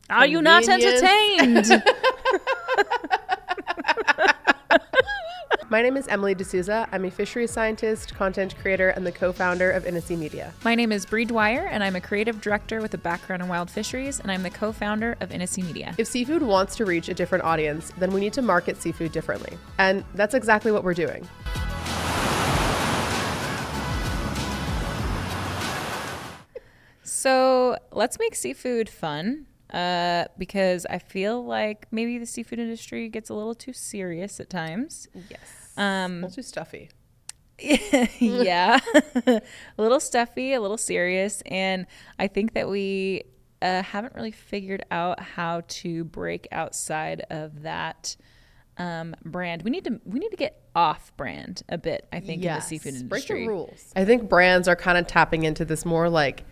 Are you not entertained? My name is Emily D'Souza. I'm a fisheries scientist, content creator, and the co-founder of InnaSea Media. My name is Bree Dwyer, and I'm a creative director with a background in wild fisheries, and I'm the co-founder of InnaSea Media. If seafood wants to reach a different audience, then we need to market seafood differently. And that's exactly what we're doing. So let's make seafood fun, because I feel like maybe the seafood industry gets a little too serious at times. Yes. A little too stuffy. Yeah. A little stuffy, a little serious. And I think that we haven't really figured out how to break outside of that brand. We need to get off brand a bit, I think, in the seafood industry. Break the rules. I think brands are kind of tapping into this more like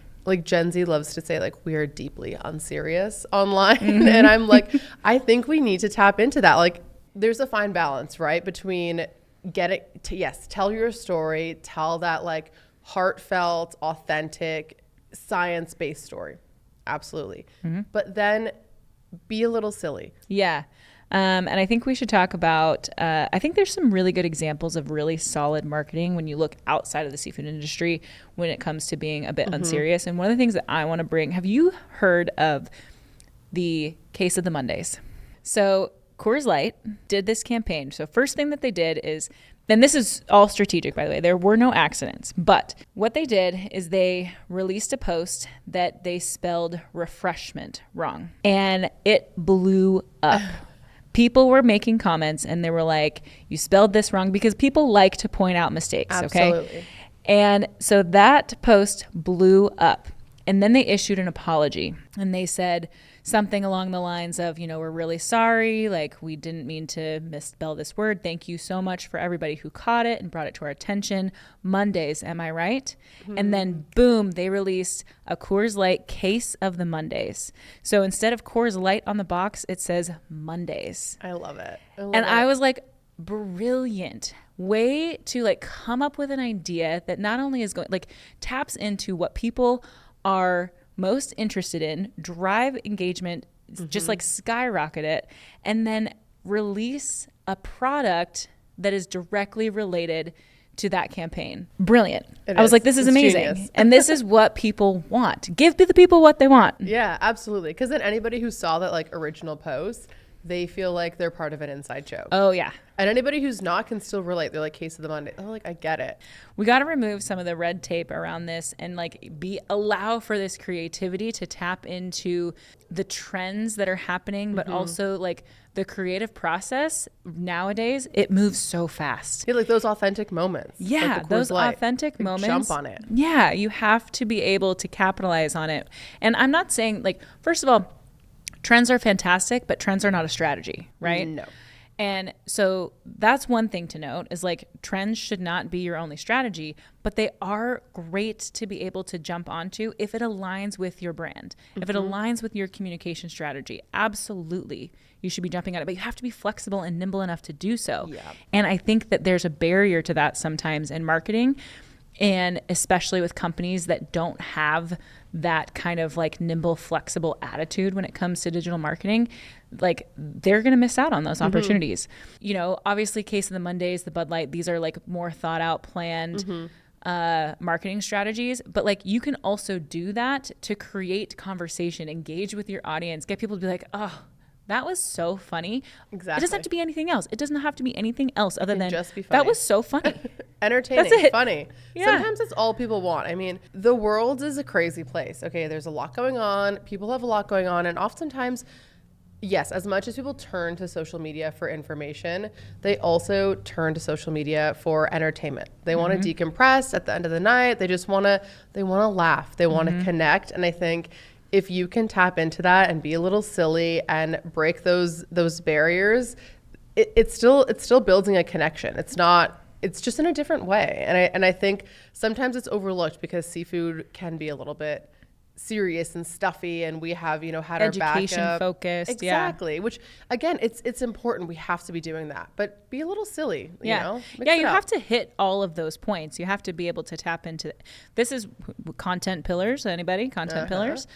Gen Z loves to say, like, we are deeply unserious online. Mm-hmm. And I'm like, I think we need to tap into that. Like, there's a fine balance, right? Between tell your story, tell that like heartfelt, authentic, science-based story. Absolutely. Mm-hmm. But then be a little silly. Yeah. And I think we should talk about, I think there's some really good examples of really solid marketing when you look outside of the seafood industry when it comes to being a bit unserious. And one of the things that I want to bring, have you heard of the case of the Mondays? So Coors Light did this campaign. So first thing that they did is, and this is all strategic, by the way, there were no accidents, but what they did is they released a post that they spelled refreshment wrong, and it blew up. People were making comments and they were like, you spelled this wrong, because people like to point out mistakes. Absolutely. Okay. And so that post blew up, and then they issued an apology, and they said something along the lines of, we're really sorry. Like, we didn't mean to misspell this word. Thank you so much for everybody who caught it and brought it to our attention. Mondays, am I right? Mm-hmm. And then boom, they released a Coors Light case of the Mondays. So instead of Coors Light on the box, it says Mondays. I love it. I was like, brilliant way to like come up with an idea that not only is going, like, taps into what people are most interested in, drive engagement, just like skyrocket it, and then release a product that is directly related to that campaign. Brilliant. I was like, this is amazing. And this is what people want. Give the people what they want. Yeah, absolutely. Because then anybody who saw that like original post, they feel like they're part of an inside joke. Oh, yeah. And anybody who's not can still relate. They're like, case of the Monday. Oh, like, I get it. We got to remove some of the red tape around this and like allow for this creativity to tap into the trends that are happening, but also like the creative process nowadays, it moves so fast. Yeah, like those authentic moments. Yeah, like those authentic moments. Jump on it. Yeah, you have to be able to capitalize on it. And I'm not saying, like, first of all, trends are fantastic, but trends are not a strategy, right? No. And so that's one thing to note, is like trends should not be your only strategy, but they are great to be able to jump onto if it aligns with your brand, if it aligns with your communication strategy. Absolutely, you should be jumping on it, but you have to be flexible and nimble enough to do so. Yeah. And I think that there's a barrier to that sometimes in marketing, and especially with companies that don't have that kind of like nimble, flexible attitude when it comes to digital marketing, like they're going to miss out on those opportunities. Obviously case of the Mondays, the Bud Light, these are like more thought out, planned marketing strategies. But like you can also do that to create conversation, engage with your audience, get people to be like, oh, that was so funny. Exactly. It doesn't have to be anything else. It doesn't have to be anything else other than just be funny. That was so funny. Entertaining, That's it. Funny. Yeah. Sometimes it's all people want. I mean, the world is a crazy place. Okay, there's a lot going on. People have a lot going on. And oftentimes, yes, as much as people turn to social media for information, they also turn to social media for entertainment. They want to decompress at the end of the night. They just want to laugh. They want to connect. And I think if you can tap into that and be a little silly and break those barriers, it's still building a connection. It's just in a different way. And I think sometimes it's overlooked because seafood can be a little bit serious and stuffy, and we have, had education our backup. Focused. Exactly. Yeah. Which again, it's important. We have to be doing that, but be a little silly, you know? You have to hit all of those points. You have to be able to tap into, this is content pillars. Anybody? Content pillars.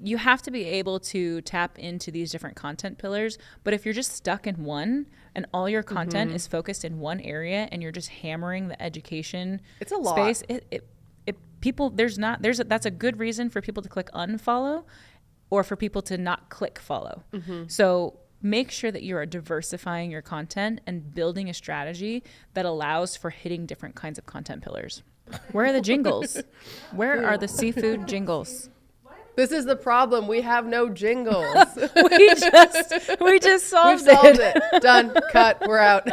you have to be able to tap into these different content pillars. But if you're just stuck in one and all your content is focused in one area and you're just hammering the education It's a lot. space, that's a good reason for people to click unfollow or for people to not click follow. So make sure that you are diversifying your content and building a strategy that allows for hitting different kinds of content pillars. Where are the jingles? Where are the seafood jingles? This is the problem. We have no jingles. We just solved We've solved it. Done. Cut. We're out.